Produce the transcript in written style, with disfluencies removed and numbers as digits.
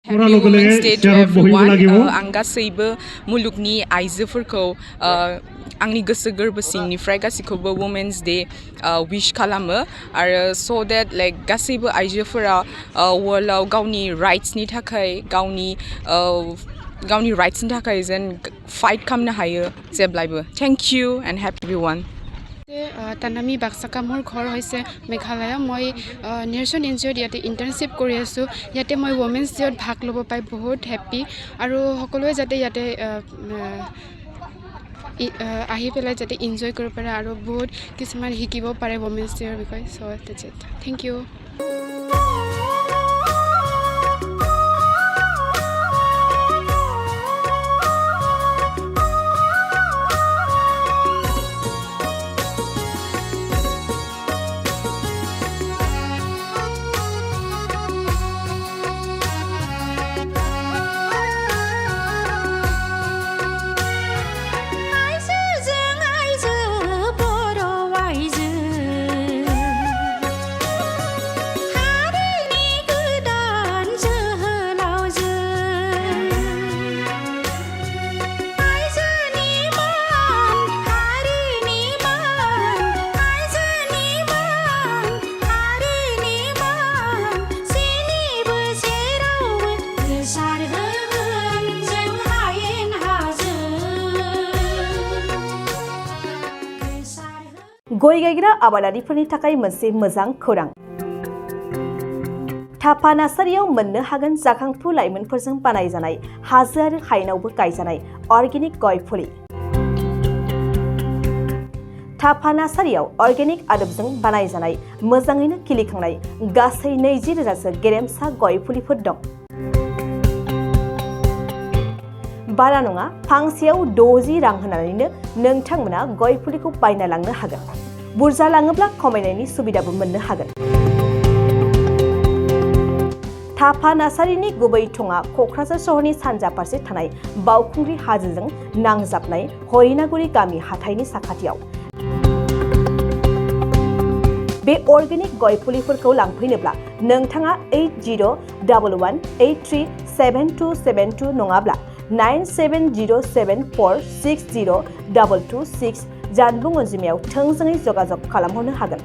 Happy Women's Day to everyone. आं गासैबो मुलुगनि आइजोफोरखौ आंनि गोसो गोरबो सिंनिफ्राय गासैखौबो Women's Day wish खालामो आरो so that like गासैबो आइजोफोरा वर्ल्डआव गावनि राइट्सनि थाखाय गावनि राइट्सनि थाखाय जेन फाइट खालामनो हायो जेब्लायबो. Thank you and happy everyone. তানামি বাক্সাকা মোৰ ঘৰ হৈছে মেঘালয় মই নেৰচন এনজিঅ'ত ইয়াতে ইণ্টাৰ্ণশ্বিপ কৰি আছোঁ ইয়াতে মই ওমেন্স ডে'ত ভাগ ল'ব পাই বহুত হেপ্পী আৰু সকলোৱে যাতে ইয়াতে আহি পেলাই যাতে এনজয় কৰিব পাৰে আৰু বহুত কিছুমান শিকিব পাৰে ওমেন্স ডে'ৰ বিষয়ে চ' দ্যাটছ ইট থেংক ইউ गय गायग्रा आबादारिफोरनि थाखाय मोनसे मोजां खौरां थापा नार्सारियाव मोननो हागोन जाखांफु लाइमोनफोरजों बानायजानाय हाजो आरो हायेनावबो गायजानाय अर्गेनिक गय फुलि थापा नार्सारियाव अर्गेनिक आदबजों बानायजानाय मोजाङैनो खिलिखांनाय गासै 20,000सो गेरेमसा गय फुलिफोर दं बारा नङा फांसेयाव 60 रां होनानैनो नोंथांमोना गय फुलिखौ बायना लांनो हागोन बुरजा लाङोब्ला खमायनायनि सुबिदाबो मोननो हागोन थापा नार्सारिनि गुबै थङा क'क्राझार सहरनि सानजा फारसे थानाय बावखुंग्रि हाजोजों नांजाबनाय हरिनागुरि गामि हाथाइनि साखाथियाव बे अर्गेनिक गय फुलिफोरखौ लांफैनोब्ला नोंथाङा 8011837272 नङाब्ला 9707460226 जानबुं अनजिमायाव थोंजोङै जगाजग खालामहरनो हागोन